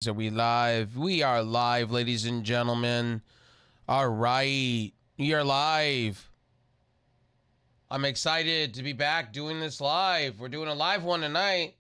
Are we live? We are live, ladies and gentlemen. All right, we are live. I'm excited to be back doing this live. We're doing a live one tonight.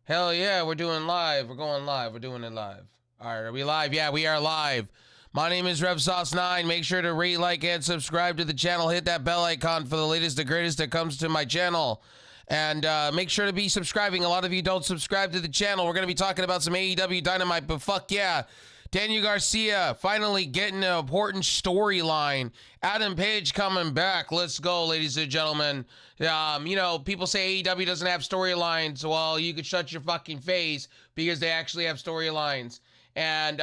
Hell yeah, we're doing live. We're going live. We're doing it live. All right, are we live? Yeah, we are live. My name is RevSauce9. Make sure to rate, like, and subscribe to the channel. Hit that bell icon for the latest and greatest that comes to my channel. And make sure to be subscribing. A lot of you don't subscribe to the channel. We're going to be talking about some AEW Dynamite, but fuck yeah. Daniel Garcia finally getting an important storyline. Adam Page coming back. Let's go, ladies and gentlemen. You know, people say AEW doesn't have storylines. Well, you could shut your fucking face because they actually have storylines. And,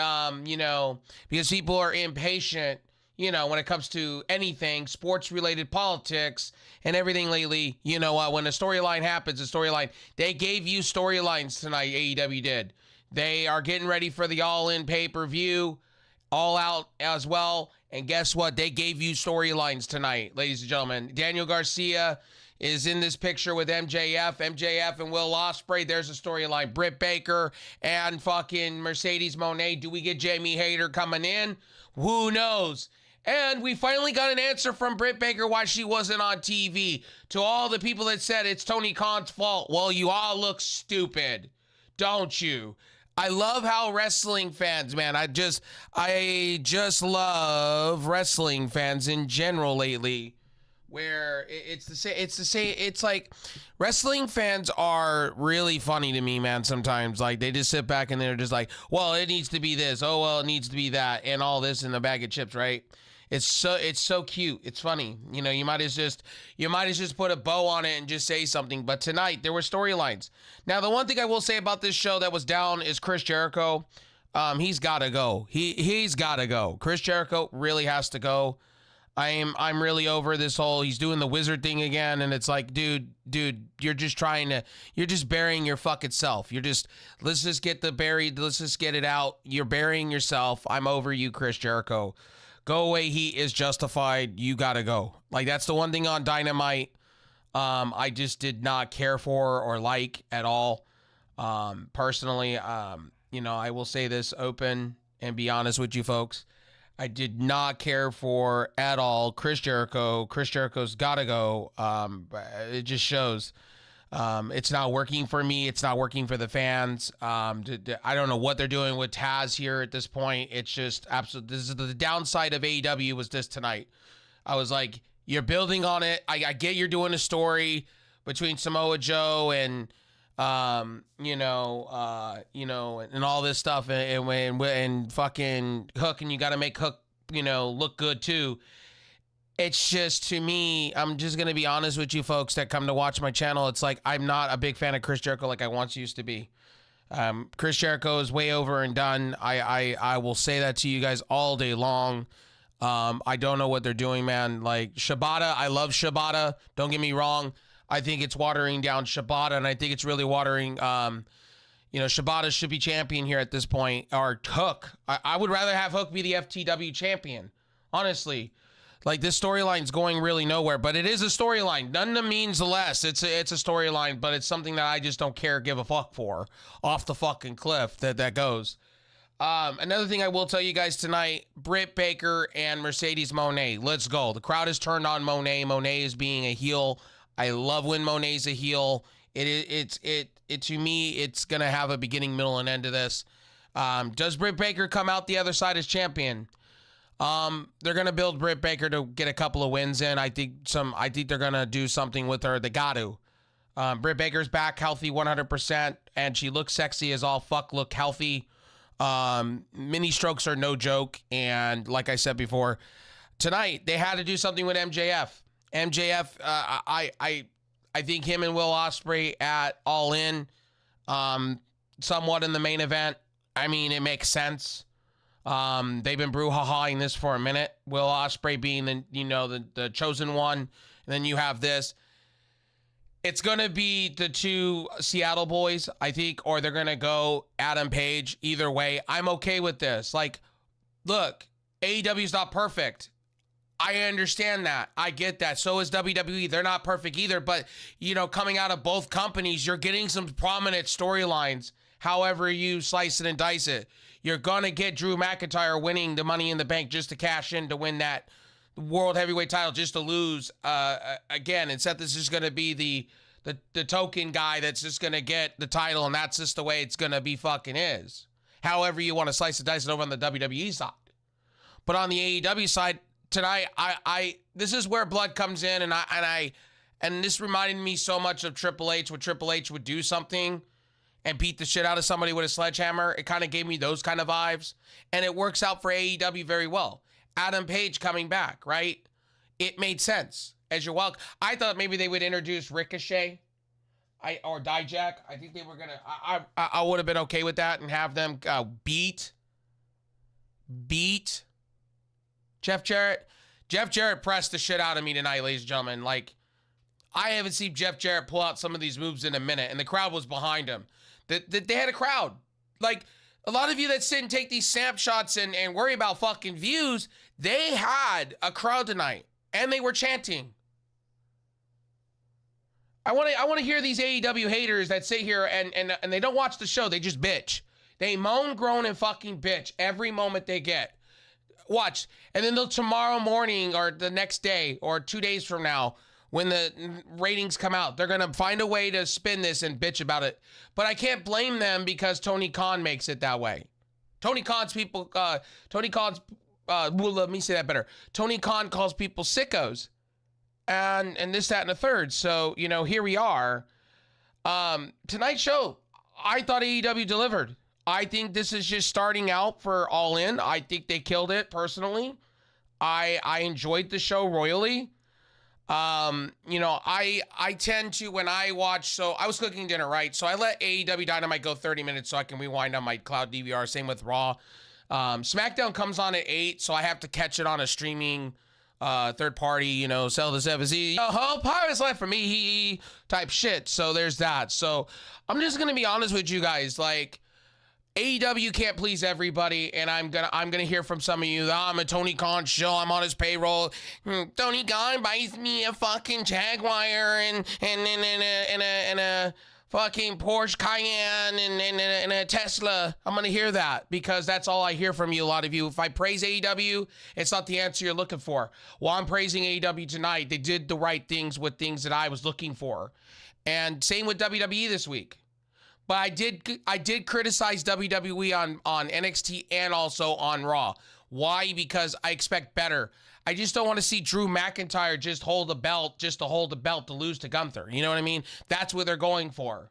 you know, because people are impatient, you know, when it comes to anything, sports-related politics and everything lately, you know, when a storyline happens, a storyline. They gave you storylines tonight, AEW did. They are getting ready for the All-In pay-per-view, All Out as well. And guess what? They gave you storylines tonight, ladies and gentlemen. Daniel Garcia is in this picture with MJF. MJF and Will Ospreay. There's a storyline. Britt Baker and fucking Mercedes Moné. Do we get Jamie Hayter coming in? Who knows? And we finally got an answer from Britt Baker why she wasn't on TV. To all the people that said it's Tony Khan's fault. Well, you all look stupid, don't you? I love how wrestling fans, man. I just love wrestling fans in general lately. Where it's the same. It's like wrestling fans are really funny to me, man. Sometimes, like, they just sit back and they're just like, well, it needs to be this. Oh, well, it needs to be that, and all this in a bag of chips, right? It's so cute. It's funny. You know, you might as just put a bow on it and just say something. But tonight there were storylines. Now, the one thing I will say about this show that was down is Chris Jericho. He's got to go. He's got to go. Chris Jericho really has to go. I'm really over this whole, he's doing the wizard thing again, and it's like, dude, you're just burying your fucking self. Let's just get it out. You're burying yourself. I'm over you, Chris Jericho. Go away. He is justified. You gotta go. Like, that's the one thing on Dynamite I just did not care for or like at all. Personally, you know, I will say this open and be honest with you folks. I did not care for at all Chris Jericho. Chris Jericho's gotta go. It just shows. It's not working for me. It's not working for the fans. I don't know what they're doing with Taz here at this point. It's just absolute. This is the downside of AEW was this tonight. I was like, you're building on it. I get you're doing a story between Samoa Joe and, and all this stuff and fucking Hook, and you got to make Hook, look good too. It's just, to me, I'm just going to be honest with you folks that come to watch my channel. It's like, I'm not a big fan of Chris Jericho like I once used to be. Chris Jericho is way over and done. I will say that to you guys all day long. I don't know what they're doing, man. Like, Shibata, I love Shibata. Don't get me wrong. I think it's watering down Shibata, and I think it's really watering, Shibata should be champion here at this point. Or Hook. I would rather have Hook be the FTW champion, honestly. Like, this storyline's going really nowhere, but it is a storyline. None of means less. It's a storyline, but it's something that I just don't give a fuck for. Off the fucking cliff that goes. Another thing I will tell you guys tonight, Britt Baker and Mercedes Moné. Let's go. The crowd is turned on Moné. Moné is being a heel. I love when Monet's a heel. To me, it's gonna have a beginning, middle, and end to this. Does Britt Baker come out the other side as champion? They're gonna build Britt Baker to get a couple of wins in. I think they're gonna do something with her. They got to. Britt Baker's back healthy 100%, and she looks sexy as all fuck. Look healthy. Mini strokes are no joke, and like I said before, tonight they had to do something with MJF. MJF, I think him and Will Ospreay at All In, somewhat in the main event. I mean, it makes sense. They've been brouhahaing this for a minute. Will Ospreay being the chosen one, and then you have this. It's gonna be the two Seattle boys, I think, or they're gonna go Adam Page. Either way, I'm okay with this. Like, look, AEW's not perfect. I understand that. I get that. So is WWE. They're not perfect either. But, coming out of both companies, you're getting some prominent storylines however you slice it and dice it. You're going to get Drew McIntyre winning the Money in the Bank just to cash in to win that World Heavyweight title, just to lose again. Instead, this is going to be the token guy that's just going to get the title, and that's just the way it's going to be fucking is. However you want to slice and dice it over on the WWE side. But on the AEW side, tonight, this is where blood comes in, and this reminded me so much of Triple H, when Triple H would do something and beat the shit out of somebody with a sledgehammer. It kind of gave me those kind of vibes, and it works out for AEW very well. Adam Page coming back, right? It made sense. As you're welcome. I thought maybe they would introduce Ricochet or Dijak. I think they were going to, I would have been okay with that and have them beat Jeff Jarrett. Jeff Jarrett pressed the shit out of me tonight, ladies and gentlemen. Like, I haven't seen Jeff Jarrett pull out some of these moves in a minute, and the crowd was behind him. They had a crowd. Like, a lot of you that sit and take these snapshots and worry about fucking views, they had a crowd tonight, and they were chanting. I want to hear these AEW haters that sit here and they don't watch the show. They just bitch. They moan, groan, and fucking bitch every moment they get. Watch. And then they'll tomorrow morning or the next day or 2 days from now, when the ratings come out, they're going to find a way to spin this and bitch about it. But I can't blame them because Tony Khan makes it that way. Tony Khan's people, well, let me say that better. Tony Khan calls people sickos. And this, that, and the third. So, you know, here we are. Tonight's show, I thought AEW delivered. I think this is just starting out for All In. I think they killed it personally. I enjoyed the show royally. You know, I tend to, when I watch, so I was cooking dinner, right? So I let AEW Dynamite go 30 minutes so I can rewind on my cloud DVR. Same with Raw. SmackDown comes on at 8, so I have to catch it on a streaming third party, you know, sell this FZ. Oh, Pirates left for me type shit. So there's that. So I'm just gonna be honest with you guys. Like, AEW can't please everybody, and I'm gonna hear from some of you. Oh, I'm a Tony Khan show. I'm on his payroll. Tony Khan buys me a fucking Jaguar and a fucking Porsche Cayenne and a Tesla. I'm gonna hear that because that's all I hear from you. A lot of you. If I praise AEW, it's not the answer you're looking for. Well, I'm praising AEW tonight. They did the right things with things that I was looking for, and same with WWE this week. But I did criticize WWE on NXT and also on Raw. Why? Because I expect better. I just don't want to see Drew McIntyre just hold the belt, just to hold the belt to lose to Gunther. You know what I mean? That's what they're going for.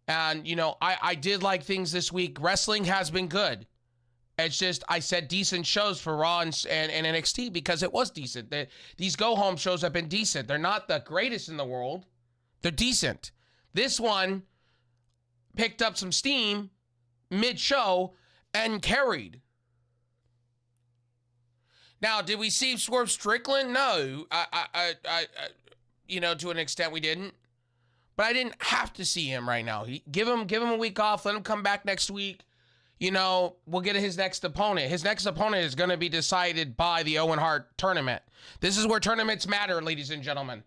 And, you know, I did like things this week. Wrestling has been good. It's just, I said decent shows for Raw and NXT because it was decent. These go-home shows have been decent. They're not the greatest in the world. They're decent. This one picked up some steam mid-show and carried. Now, did we see Swerve Strickland? No. You know, to an extent we didn't. But I didn't have to see him right now. Give him a week off. Let him come back next week. You know, we'll get his next opponent. His next opponent is going to be decided by the Owen Hart tournament. This is where tournaments matter, ladies and gentlemen.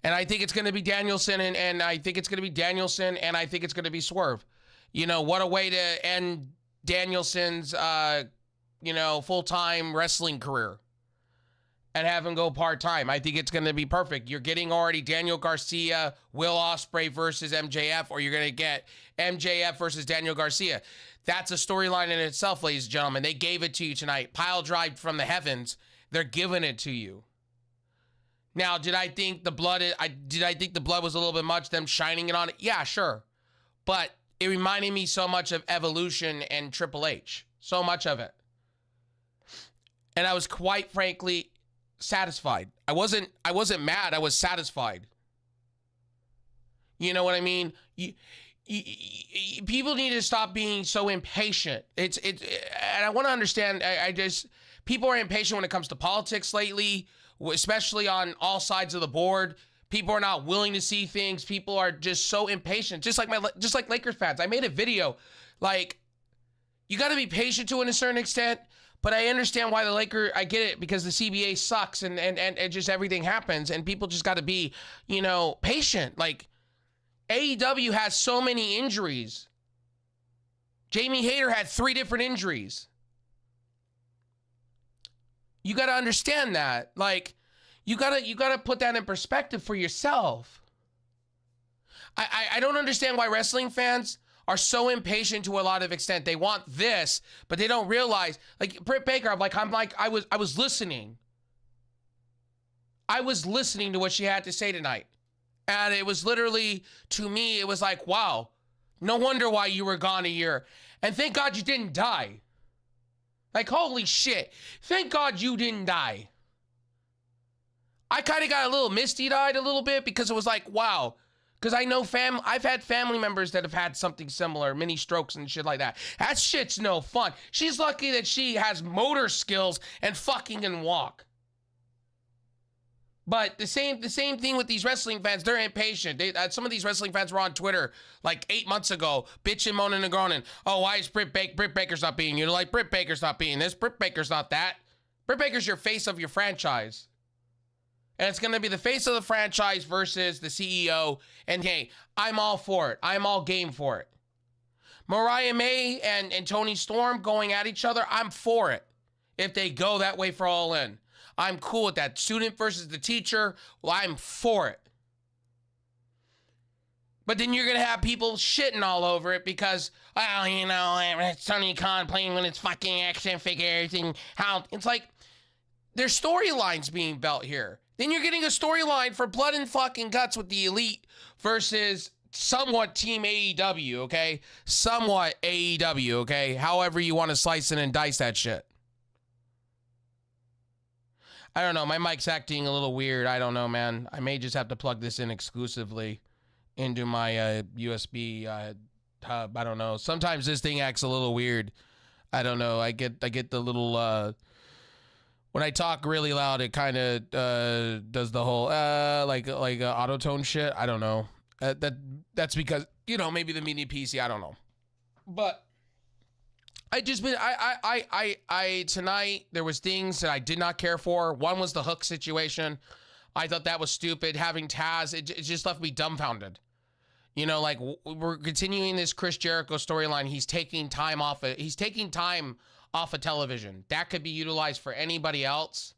And I think it's going to be Danielson, and I think it's going to be Danielson, and I think it's going to be Swerve. You know, what a way to end Danielson's, you know, full-time wrestling career and have him go part-time. I think it's going to be perfect. You're getting already Daniel Garcia, Will Ospreay versus MJF, or you're going to get MJF versus Daniel Garcia. That's a storyline in itself, ladies and gentlemen. They gave it to you tonight. Pile drive from the heavens. They're giving it to you. Now, did I think the blood was a little bit much, them shining it on it? Yeah, sure. But it reminded me so much of Evolution and Triple H. So much of it. And I was quite frankly satisfied. I wasn't mad. I was satisfied. You know what I mean? People need to stop being so impatient. And I want to understand, people are impatient when it comes to politics lately, especially on all sides of the board. People are not willing to see things. People are just so impatient. Just like Lakers fans. I made a video. Like, you got to be patient to a certain extent, but I understand why I get it, because the CBA sucks and just everything happens, and people just got to be, you know, patient. Like, AEW has so many injuries. Jamie Hayter had 3 different injuries. You got to understand that. Like, you gotta put that in perspective for yourself. I don't understand why wrestling fans are so impatient to a lot of extent. They want this, but they don't realize, like Britt Baker, I was listening. I was listening to what she had to say tonight. And it was literally, to me, it was like, wow, no wonder why you were gone a year. And thank God you didn't die. Like, holy shit. Thank God you didn't die. I kind of got a little misty-eyed a little bit because it was like, wow. Because I know I've had family members that have had something similar, mini strokes and shit like that. That shit's no fun. She's lucky that she has motor skills and fucking can walk. But the same thing with these wrestling fans. They're impatient. Some of these wrestling fans were on Twitter like 8 months ago, bitching, moaning, and groaning. Oh, why is Britt Baker's not being? You're like, Britt Baker's not being this. Britt Baker's not that. Britt Baker's your face of your franchise. And it's going to be the face of the franchise versus the CEO. And hey, I'm all for it. I'm all game for it. Mariah May and Toni Storm going at each other, I'm for it. If they go that way for All In. I'm cool with that. Student versus the teacher, well, I'm for it. But then you're going to have people shitting all over it because, well, you know, it's Tony Khan playing with its fucking action figures and how it's like there's storylines being built here. Then you're getting a storyline for blood and fucking guts with the Elite versus somewhat Team AEW, okay? Somewhat AEW, okay? However you want to slice it and dice that shit. I don't know. My mic's acting a little weird. I don't know, man. I may just have to plug this in exclusively into my USB hub. I don't know. Sometimes this thing acts a little weird. I don't know. I get the little... when I talk really loud, it kind of does the whole like auto tone shit. I don't know. That's because, you know, maybe the mini PC. I don't know. But I tonight there was things that I did not care for. One was the Hook situation. I thought that was stupid. Having Taz, it just left me dumbfounded. You know, like we're continuing this Chris Jericho storyline. He's taking time off. He's taking time off of television. That could be utilized for anybody else.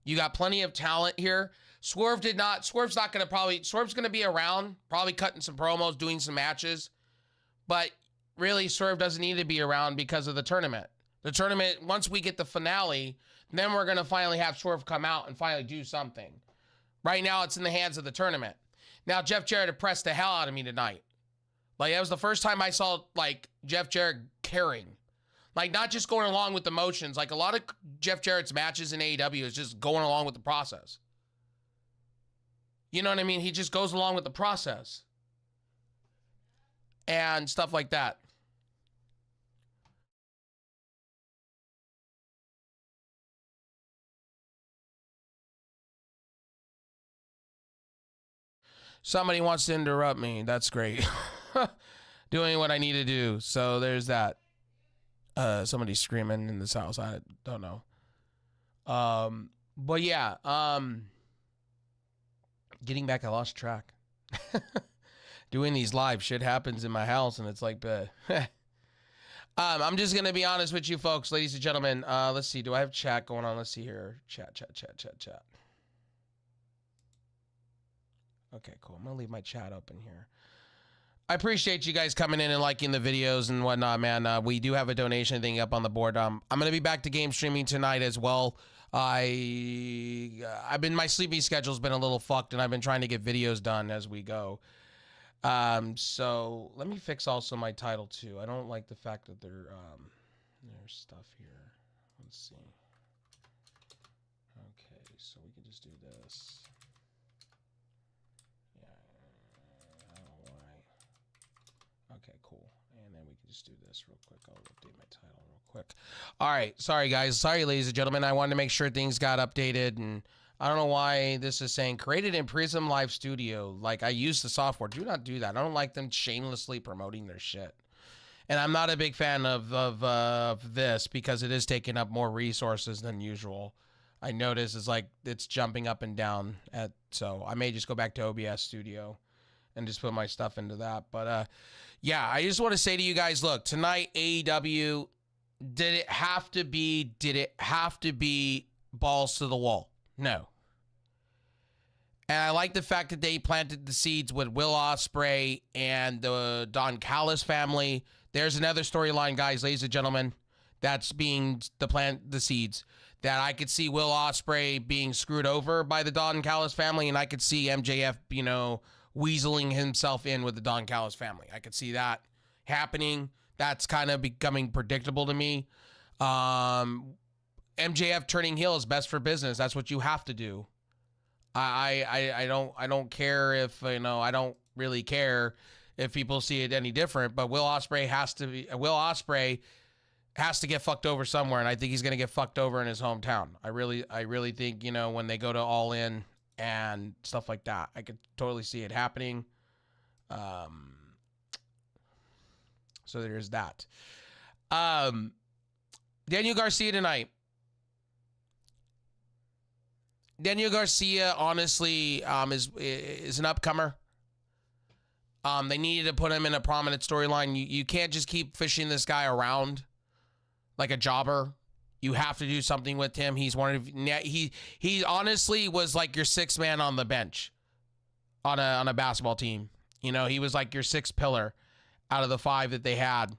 You got plenty of talent here. Swerve's not going to Swerve's going to be around, probably cutting some promos, doing some matches. But really, Swerve doesn't need to be around because of the tournament. The tournament, once we get the finale, then we're going to finally have Swerve come out and finally do something. Right now, it's in the hands of the tournament. Now, Jeff Jarrett impressed the hell out of me tonight. Like, that was the first time I saw, like, Jeff Jarrett caring. Like, not just going along with the motions. Like, a lot of Jeff Jarrett's matches in AEW is just going along with the process. You know what I mean? He just goes along with the process. And stuff like that. Somebody wants to interrupt me. That's great. Doing what I need to do. So there's that. Somebody's screaming in this house. I don't know. But yeah. Getting back, I lost track. Doing these live shit happens in my house, and it's like, I'm just gonna be honest with you folks, ladies and gentlemen. Let's see. Do I have chat going on? Let's see here. Chat. Okay, cool. I'm gonna leave my chat open here. I appreciate you guys coming in and liking the videos and whatnot, man. We do have a donation thing up on the board. I'm gonna be back to game streaming tonight as well. My sleeping schedule's been a little fucked, and I've been trying to get videos done as we go. So let me fix also my title too. I don't like the fact that there's stuff here. Let's see. Okay, so we can just do this. Okay, cool. And then we can just do this real quick. I'll update my title real quick. All right. Sorry, guys. Sorry, ladies and gentlemen. I wanted to make sure things got updated. And I don't know why this is saying created in Prism Live Studio. Like, I use the software. Do not do that. I don't like them shamelessly promoting their shit. And I'm not a big fan of this because it is taking up more resources than usual. I notice it's like it's jumping up and down. So I may just go back to OBS Studio and just put my stuff into that. But yeah, I just want to say to you guys, look, tonight AEW, did it have to be balls to the wall? No. And I like the fact that they planted the seeds with Will Ospreay and the Don Callis family. There's another storyline, guys, ladies and gentlemen, that's being the seeds. That I could see Will Ospreay being screwed over by the Don Callis family, and I could see MJF, weaseling himself in with the Don Callis family. I could see that happening. That's kind of becoming predictable to me. MJF turning heel is best for business. That's what you have to do. I don't care if, I don't really care if people see it any different, but Will Ospreay has to get fucked over somewhere, and I think he's going to get fucked over in his hometown. I really think, when they go to All In and stuff like that, I could totally see it happening. So there's that. Daniel Garcia tonight. Daniel Garcia, honestly, is an upcomer. They needed to put him in a prominent storyline. You can't just keep fishing this guy around like a jobber. You have to do something with him. He's one of he honestly was like your sixth man on the bench on a basketball team. He was like your sixth pillar out of the five that they had.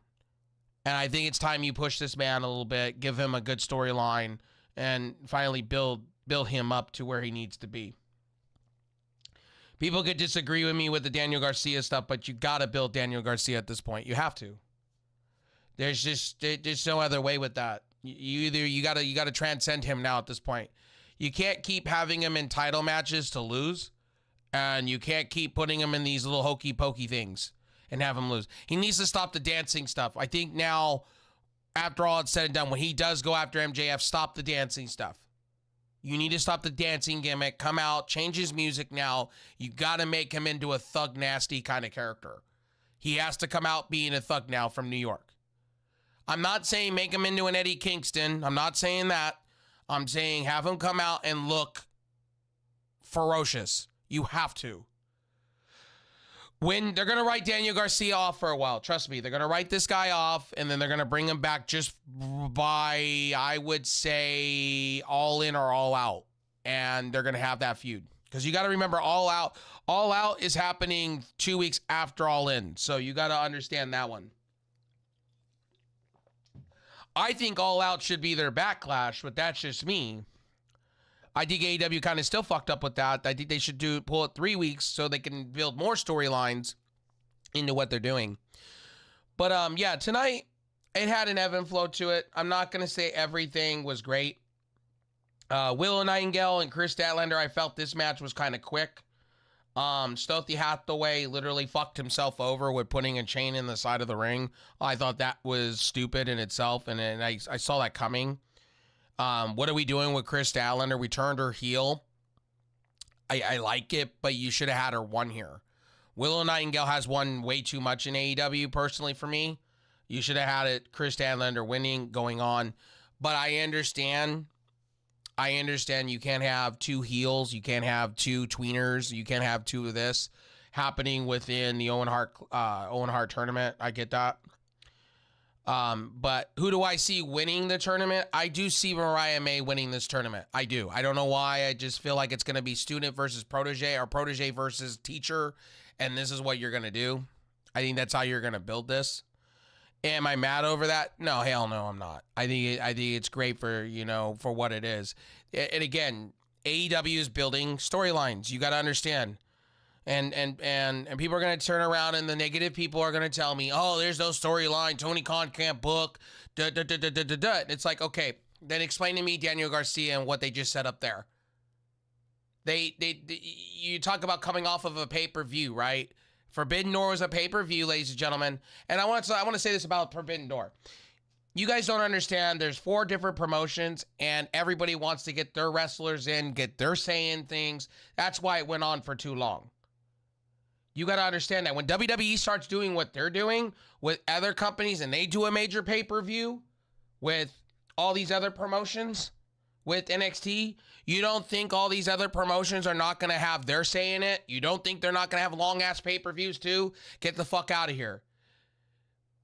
And I think it's time you push this man a little bit, give him a good storyline, and finally build him up to where he needs to be. People could disagree with me with the Daniel Garcia stuff, but you got to build Daniel Garcia at this point. You have to. There's no other way with that. You got to transcend him now at this point. You can't keep having him in title matches to lose, and you can't keep putting him in these little hokey pokey things and have him lose. He needs to stop the dancing stuff. I think now, after all it's said and done, when he does go after MJF, stop the dancing stuff. You need to stop the dancing gimmick, come out, change his music now. You got to make him into a thug nasty kind of character. He has to come out being a thug now from New York. I'm not saying make him into an Eddie Kingston. I'm not saying that. I'm saying have him come out and look ferocious. You have to. When they're going to write Daniel Garcia off for a while, trust me, they're going to write this guy off, and then they're going to bring him back just by, I would say, All In or All Out. And they're going to have that feud. Because you got to remember, All Out is happening 2 weeks after All In. So you got to understand that one. I think All Out should be their Backlash, but that's just me. I think AEW kind of still fucked up with that. I think they should pull it 3 weeks so they can build more storylines into what they're doing. But yeah, tonight it had an ebb and flow to it. I'm not going to say everything was great. Willow Nightingale and Chris Statlander, I felt this match was kind of quick. Stothy Hathaway literally fucked himself over with putting a chain in the side of the ring. I thought that was stupid in itself, and I saw that coming. What are we doing with Chris Statlander? We turned her heel. I like it, but you should have had her won here. Willow Nightingale has won way too much in AEW, personally, for me. You should have had it, Chris Statlander winning, going on. But I understand you can't have two heels. You can't have two tweeners. You can't have two of this happening within the Owen Hart tournament. I get that. But who do I see winning the tournament? I do see Mariah May winning this tournament. I do. I don't know why. I just feel like it's going to be student versus protege or protege versus teacher. And this is what you're going to do. I think that's how you're going to build this. Am I mad over that? No, hell no, I'm not. I think it's great for, for what it is. And again, AEW is building storylines. You got to understand. And people are going to turn around, and the negative people are going to tell me, oh, there's no storyline. Tony Khan can't book. It's like, okay, then explain to me Daniel Garcia and what they just set up there. You talk about coming off of a pay-per-view, right? Forbidden Door was a pay-per-view, ladies and gentlemen. And I want to say this about Forbidden Door. You guys don't understand. There's 4 different promotions, and everybody wants to get their wrestlers in, get their say in things. That's why it went on for too long. You got to understand that when WWE starts doing what they're doing with other companies, and they do a major pay-per-view with all these other promotions, with NXT? You don't think all these other promotions are not going to have their say in it? You don't think they're not going to have long-ass pay-per-views too? Get the fuck out of here.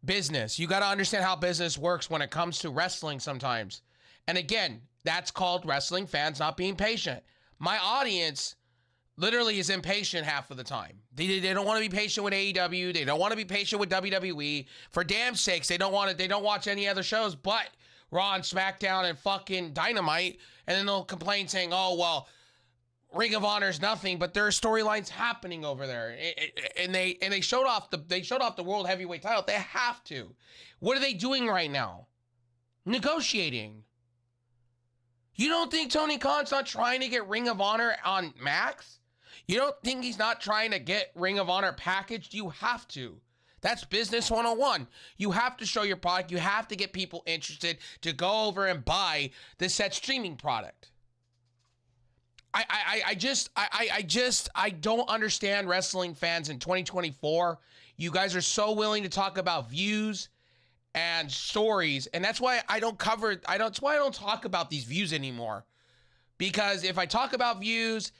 Business. You got to understand how business works when it comes to wrestling sometimes. And again, that's called wrestling fans not being patient. My audience literally is impatient half of the time. They don't want to be patient with AEW. They don't want to be patient with WWE. For damn sakes, they don't watch any other shows but Raw and SmackDown and fucking Dynamite. And then they'll complain saying, oh, well, Ring of Honor is nothing, but there are storylines happening over there. And they showed off the World Heavyweight title. They have to. What are they doing right now? Negotiating. You don't think Tony Khan's not trying to get Ring of Honor on Max? You don't think he's not trying to get Ring of Honor packaged? You have to. That's business 101. You have to show your product. You have to get people interested to go over and buy this set streaming product. I don't understand wrestling fans in 2024. You guys are so willing to talk about views and stories, and that's why I don't talk about these views anymore. Because if I talk about views,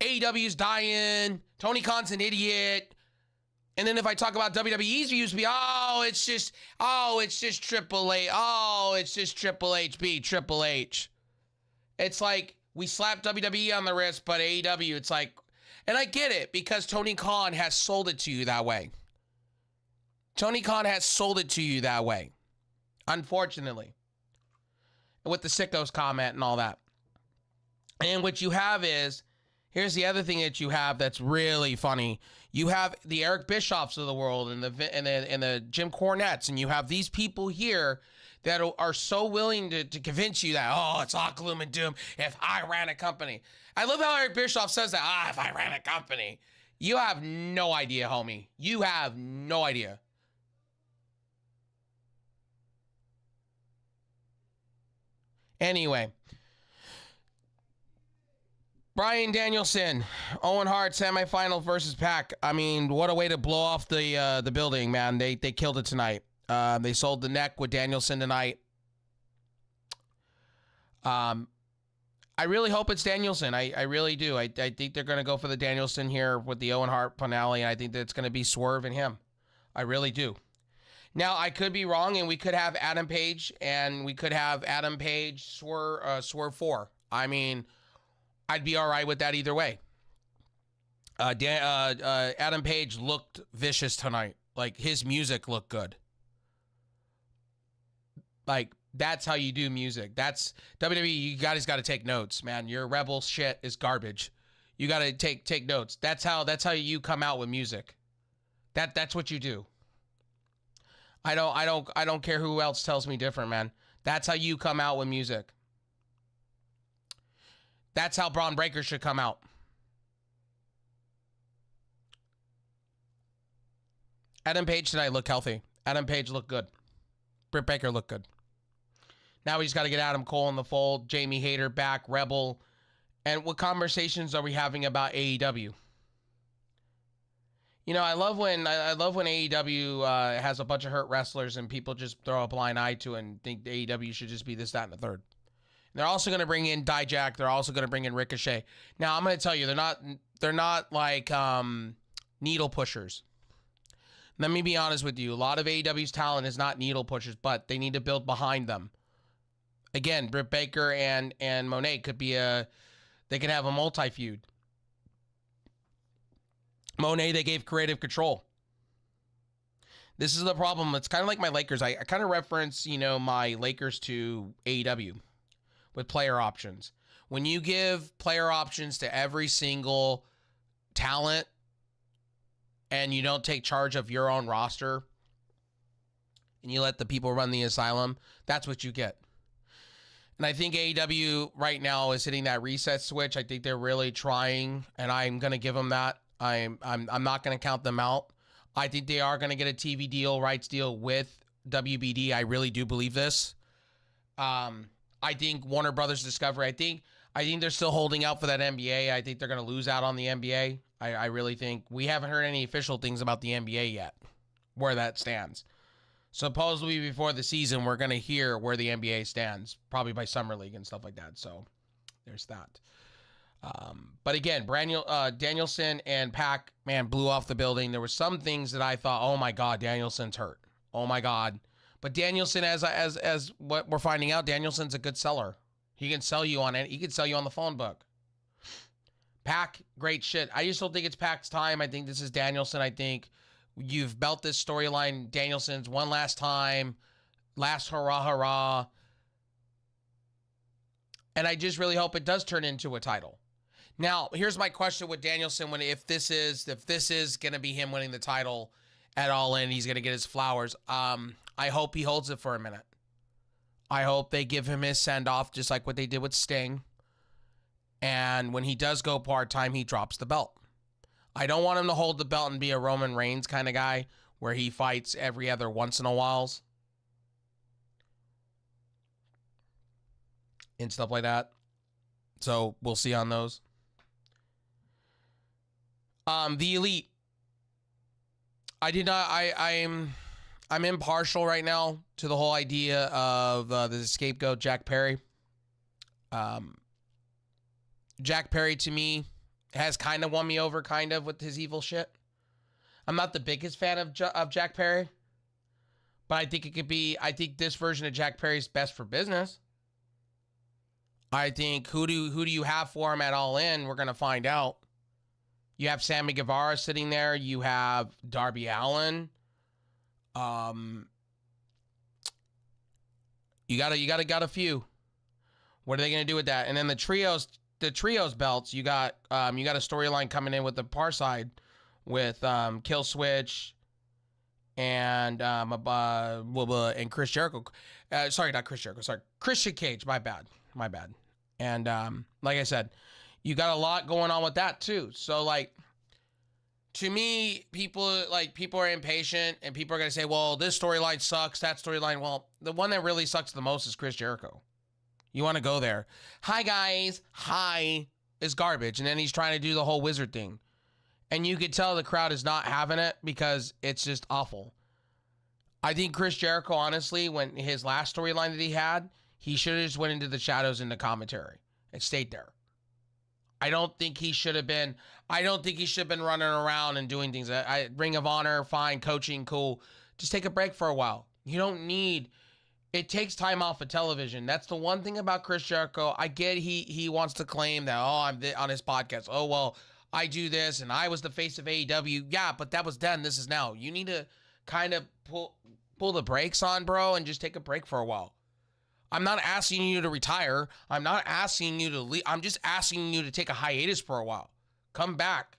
AEW's dying, Tony Khan's an idiot. And then if I talk about WWE's views, it's just Triple H. Oh, it's just Triple H be Triple H. It's like we slap WWE on the wrist, but AEW, it's like, and I get it because Tony Khan has sold it to you that way. Tony Khan has sold it to you that way, unfortunately. With the sickos comment and all that. And what you have is, here's the other thing that you have that's really funny. You have the Eric Bischoffs of the world and the Jim Cornettes, and you have these people here that are so willing to convince you that, oh, it's all gloom and doom if I ran a company. I love how Eric Bischoff says that, if I ran a company. You have no idea, homie. You have no idea. Anyway. Bryan Danielson, Owen Hart, semifinal versus Pac. I mean, what a way to blow off the building, man. They killed it tonight. They sold the neck with Danielson tonight. I really hope it's Danielson. I really do. I think they're going to go for the Danielson here with the Owen Hart finale, and I think that it's going to be Swerve and him. I really do. Now, I could be wrong, and we could have Adam Page, Swerve 4. I mean, I'd be all right with that either way. Adam Page looked vicious tonight. Like, his music looked good. Like, that's how you do music. That's WWE. You guys got to take notes, man. Your Rebel shit is garbage. You got to take notes. That's how you come out with music. That's what you do. I don't care who else tells me different, man. That's how you come out with music. That's how Braun Breaker should come out. Adam Page tonight looked healthy. Adam Page looked good. Britt Baker looked good. Now we just got to get Adam Cole in the fold. Jamie Hayter back, Rebel. And what conversations are we having about AEW? You know, I love when AEW has a bunch of hurt wrestlers and people just throw a blind eye to it and think AEW should just be this, that, and the third. They're also going to bring in Dijak. They're also going to bring in Ricochet. Now, I'm going to tell you, they're not like needle pushers. Let me be honest with you. A lot of AEW's talent is not needle pushers, but they need to build behind them. Again, Britt Baker and Monet they could have a multi-feud. Monet, they gave creative control. This is the problem. It's kind of like my Lakers. I kind of reference, my Lakers to AEW. With player options. When you give player options to every single talent and you don't take charge of your own roster and you let the people run the asylum, that's what you get. And I think AEW right now is hitting that reset switch. I think they're really trying, and I'm going to give them that. I'm not going to count them out. I think they are going to get a TV deal, rights deal with WBD. I really do believe this. I think Warner Brothers Discovery, I think they're still holding out for that NBA. I think they're going to lose out on the NBA. I really think. We haven't heard any official things about the NBA yet, where that stands. supposedly before the season, we're going to hear where the NBA stands, probably by Summer League and stuff like that. So there's that. But again, Danielson and Pac, man, blew off the building. There were some things that I thought, oh my God, Danielson's hurt. Oh my God. But Danielson, as what we're finding out, Danielson's a good seller. He can sell you on it. He can sell you on the phone book. Pac, great shit. I just don't think it's Pac's time. I think this is Danielson. I think you've built this storyline. Danielson's one last time, last hurrah, hurrah. And I just really hope it does turn into a title. Now, here's my question with Danielson: if this is gonna be him winning the title at All In, he's gonna get his flowers. I hope he holds it for a minute. I hope they give him his send off, just like what they did with Sting. And when he does go part-time, he drops the belt. I don't want him to hold the belt and be a Roman Reigns kind of guy where he fights every other once in a while and stuff like that. So we'll see on those. The Elite. I'm impartial right now to the whole idea of the scapegoat, Jack Perry. Jack Perry, to me, has kind of won me over, kind of, with his evil shit. I'm not the biggest fan of Jack Perry, but I think this version of Jack Perry is best for business. I think who do you have for him at All In? We're going to find out. You have Sammy Guevara sitting there. You have Darby Allin. You got a few. What are they going to do with that? And then the trios belts, you got a storyline coming in with the Par Side with Kill Switch and Chris Jericho. Sorry, not Chris Jericho. Sorry, Christian Cage. My bad. And like I said, you got a lot going on with that too. So like, to me, people are impatient and people are gonna say, well, this storyline sucks, that storyline. Well, the one that really sucks the most is Chris Jericho. You want to go there? Hi guys, hi is garbage, and then he's trying to do the whole wizard thing, and you could tell the crowd is not having it because it's just awful. I think Chris Jericho, honestly, when his last storyline that he had, he should have just went into the shadows in the commentary and stayed there. I don't think he should have been running around and doing things. Ring of Honor, fine, coaching, cool. Just take a break for a while. You don't need. It takes time off of television. That's the one thing about Chris Jericho. I get he wants to claim that, I'm on his podcast. Oh, well, I do this and I was the face of AEW. Yeah, but that was then. This is now. You need to kind of pull the brakes on, bro, and just take a break for a while. I'm not asking you to retire. I'm not asking you to leave. I'm just asking you to take a hiatus for a while. Come back.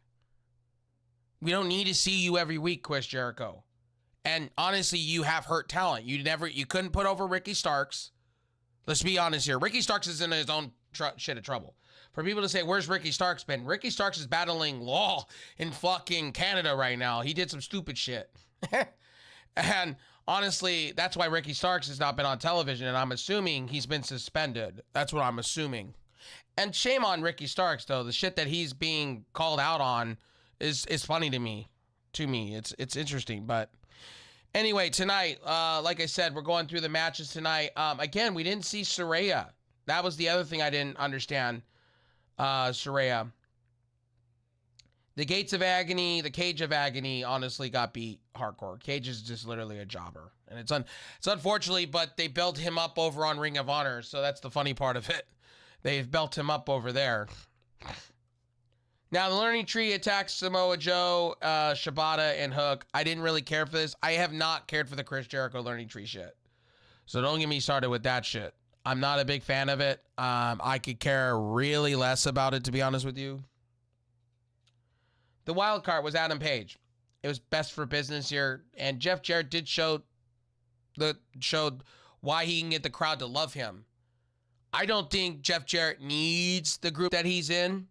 We don't need to see you every week, Chris Jericho. And honestly, you have hurt talent. You couldn't put over Ricky Starks. Let's be honest here. Ricky Starks is in his own shit of trouble. For people to say, where's Ricky Starks been? Ricky Starks is battling law in fucking Canada right now. He did some stupid shit. And honestly, that's why Ricky Starks has not been on television, and I'm assuming he's been suspended. That's what I'm assuming. And shame on Ricky Starks, though. The shit that he's being called out on is funny to me. It's interesting. But anyway, tonight, like I said, we're going through the matches tonight. Again, we didn't see Saraya. That was the other thing I didn't understand. Saraya. The Gates of Agony, the Cage of Agony, honestly got beat hardcore. Cage is just literally a jobber. And it's unfortunately, but they built him up over on Ring of Honor, so that's the funny part of it. They've built him up over there. Now, the Learning Tree attacks Samoa Joe, Shibata, and Hook. I didn't really care for this. I have not cared for the Chris Jericho Learning Tree shit. So don't get me started with that shit. I'm not a big fan of it. I could care really less about it, to be honest with you. The wild card was Adam Page. It was best for business here, and Jeff Jarrett did showed why he can get the crowd to love him. I don't think Jeff Jarrett needs the group that he's in.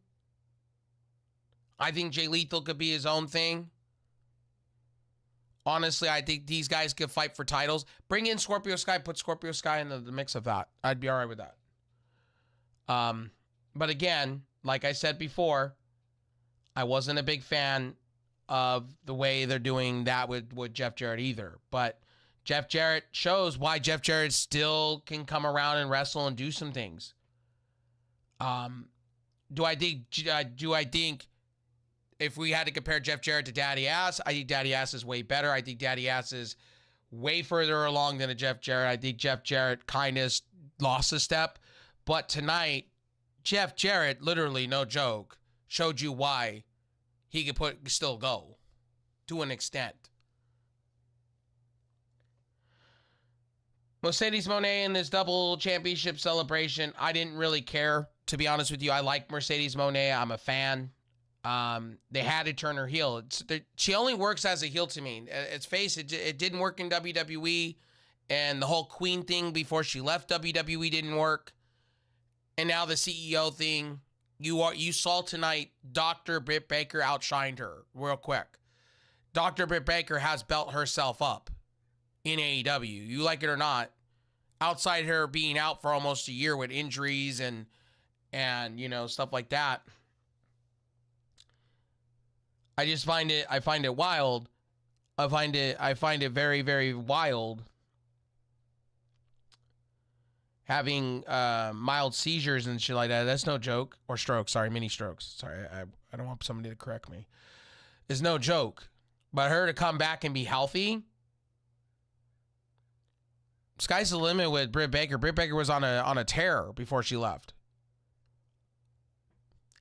I think Jay Lethal could be his own thing. Honestly, I think these guys could fight for titles. Bring in Scorpio Sky, put Scorpio Sky into the mix of that. I'd be all right with that. But again, like I said before, I wasn't a big fan of the way they're doing that with Jeff Jarrett either. But Jeff Jarrett shows why Jeff Jarrett still can come around and wrestle and do some things. Do I think if we had to compare Jeff Jarrett to Daddy Ass, I think Daddy Ass is way better. I think Daddy Ass is way further along than a Jeff Jarrett. I think Jeff Jarrett kind of lost a step. But tonight, Jeff Jarrett, literally, no joke, showed you why he could still go to an extent. Mercedes Moné in this double championship celebration, I didn't really care, to be honest with you. I like Mercedes Moné. I'm a fan. They had to turn her heel. She only works as a heel to me. It's face, it didn't work in WWE, and the whole Queen thing before she left WWE didn't work. And now the CEO thing, you saw tonight, Dr. Britt Baker outshined her real quick. Dr. Britt Baker has built herself up in AEW. You like it or not, outside her being out for almost a year with injuries and stuff like that. I find it wild. I find it very, very wild having mild seizures and shit like that. That's no joke. Or strokes, sorry, mini strokes. Sorry, I don't want somebody to correct me. It's no joke. But her to come back and be healthy, sky's the limit with Britt Baker. Britt Baker was on a tear before she left.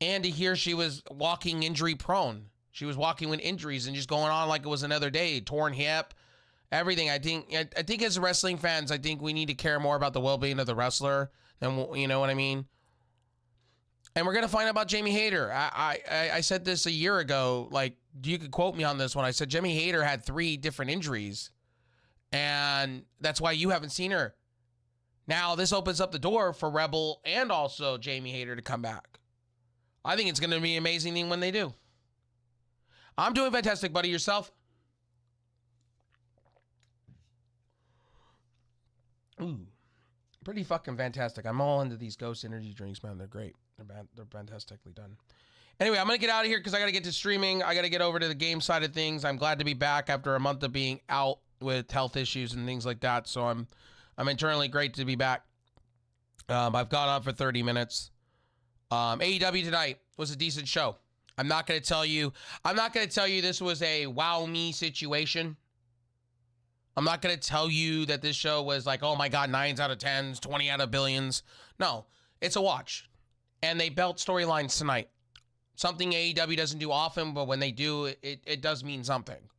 And to hear she was walking injury prone. She was walking with injuries and just going on like it was another day. Torn hip, everything. I think as wrestling fans, I think we need to care more about the well-being of the wrestler than, you know what I mean? And we're going to find out about Jamie Hayter. I said this a year ago. Like, you could quote me on this one. I said Jamie Hayter had 3 different injuries. And that's why you haven't seen her. Now, this opens up the door for Rebel and also Jamie Hayter to come back. I think it's going to be an amazing thing when they do. I'm doing fantastic, buddy. Yourself? Ooh, pretty fucking fantastic. I'm all into these Ghost energy drinks, man. They're great. They're fantastically done. Anyway, I'm going to get out of here because I got to get to streaming. I got to get over to the game side of things. I'm glad to be back after a month of being out with health issues and things like that. So I'm internally great to be back. I've gone on for 30 minutes. AEW tonight was a decent show. I'm not going to tell you this was a wow me situation. I'm not going to tell you that this show was like, oh my God, 9s out of 10s, 20 out of billions. No, it's a watch. And they built storylines tonight. Something AEW doesn't do often, but when they do, it does mean something.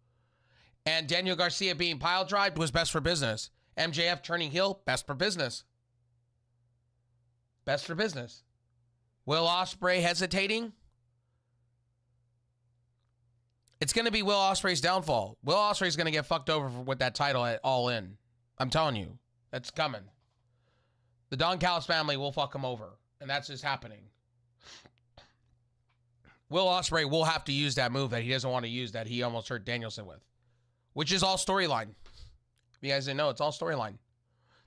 And Daniel Garcia being pile drived was best for business. MJF turning heel, best for business. Best for business. Will Ospreay hesitating? It's going to be Will Ospreay's downfall. Will Ospreay's going to get fucked over with that title at All In. I'm telling you, that's coming. The Don Callis family will fuck him over, and that's just happening. Will Ospreay will have to use that move that he doesn't want to use that he almost hurt Danielson with, which is all storyline. If you guys didn't know, it's all storyline.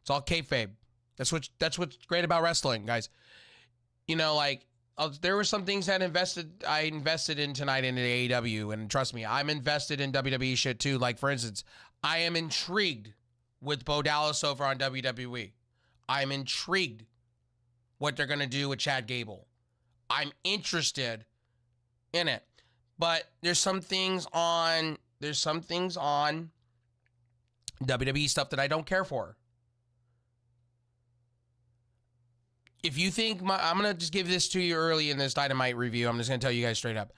It's all kayfabe. That's what's great about wrestling, guys. You know, like, there were some things that I invested in tonight in the AEW, and trust me, I'm invested in WWE shit too. Like, for instance, I am intrigued with Bo Dallas over on WWE. I'm intrigued what they're going to do with Chad Gable. I'm interested in it. But there's some things on WWE stuff that I don't care for. If you think I'm going to just give this to you early in this Dynamite review. I'm just going to tell you guys straight up.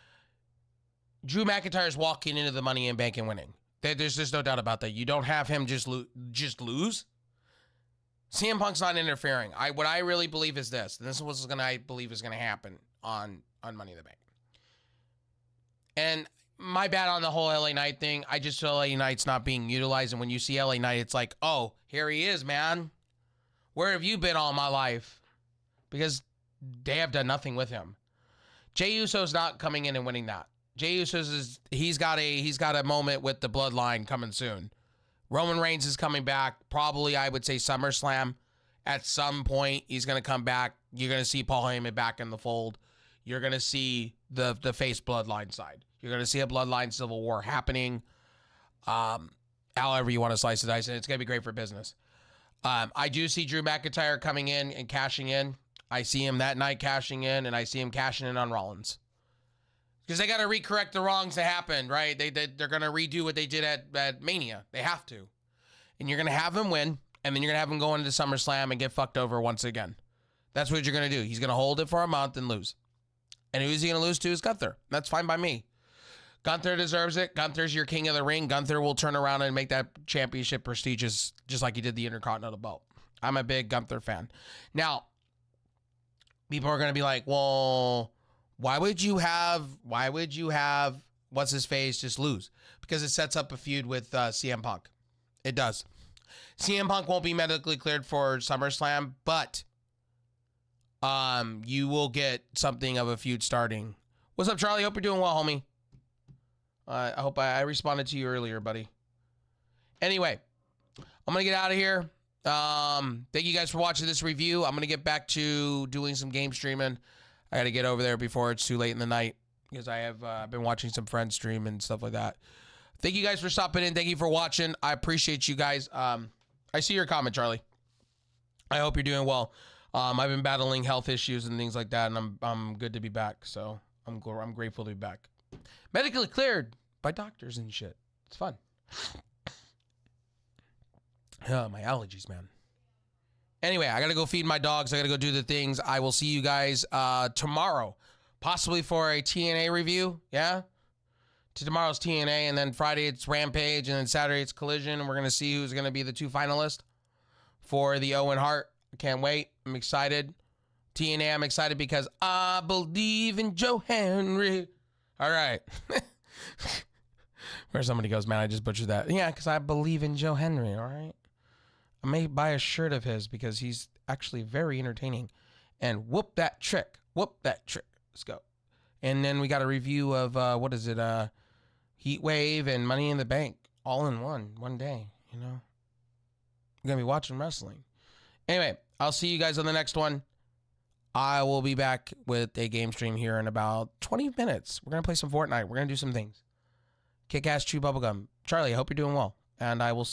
Drew McIntyre's walking into the Money in Bank and winning. There's just no doubt about that. You don't have him just lose. CM Punk's not interfering. What I really believe is this. And this is what I believe is going to happen on Money in the Bank. And my bad on the whole LA Knight thing. I just feel LA Knight's not being utilized. And when you see LA Knight, it's like, oh, here he is, man. Where have you been all my life? Because they have done nothing with him. Jey Uso's not coming in and winning that. Jey Uso's he's got a moment with the bloodline coming soon. Roman Reigns is coming back. Probably, I would say, SummerSlam. At some point, he's going to come back. You're going to see Paul Heyman back in the fold. You're going to see the face bloodline side. You're going to see a bloodline civil war happening. however you want to slice the dice, and it's going to be great for business. I do see Drew McIntyre coming in and cashing in. I see him that night cashing in, and I see him cashing in on Rollins. Because they got to recorrect the wrongs that happened, right? They're going to redo what they did at Mania. They have to. And you're going to have him win, and then you're going to have him go into SummerSlam and get fucked over once again. That's what you're going to do. He's going to hold it for a month and lose. And who's he going to lose to is Gunther. That's fine by me. Gunther deserves it. Gunther's your king of the ring. Gunther will turn around and make that championship prestigious just like he did the Intercontinental belt. I'm a big Gunther fan. Now, people are going to be like, well, why would you have what's his face just lose? Because it sets up a feud with CM Punk. It does. CM Punk won't be medically cleared for SummerSlam, but you will get something of a feud starting. What's up, Charlie? Hope you're doing well, homie. I hope I responded to you earlier, buddy. Anyway, I'm going to get out of here. Thank you guys for watching this review. I'm going to get back to doing some game streaming. I got to get over there before it's too late in the night because I have been watching some friends stream and stuff like that. Thank you guys for stopping in. Thank you for watching. I appreciate you guys. I see your comment, Charlie. I hope you're doing well. I've been battling health issues and things like that, and I'm good to be back. So I'm grateful to be back. Medically cleared by doctors and shit. It's fun. Oh, my allergies, man. Anyway, I got to go feed my dogs. I got to go do the things. I will see you guys tomorrow, possibly for a TNA review. Yeah? To tomorrow's TNA, and then Friday it's Rampage, and then Saturday it's Collision, and we're going to see who's going to be the two finalists for the Owen Hart. I can't wait. I'm excited. TNA, I'm excited because I believe in Joe Henry. All right. Where somebody goes, man, I just butchered that. Yeah, because I believe in Joe Henry, all right? I may buy a shirt of his because he's actually very entertaining. And whoop that trick. Whoop that trick. Let's go. And then we got a review of, what is it? Heat Wave and Money in the Bank. All in one day, you know? I'm going to be watching wrestling. Anyway, I'll see you guys on the next one. I will be back with a game stream here in about 20 minutes. We're going to play some Fortnite. We're going to do some things. Kick ass, chew bubblegum. Charlie, I hope you're doing well. And I will see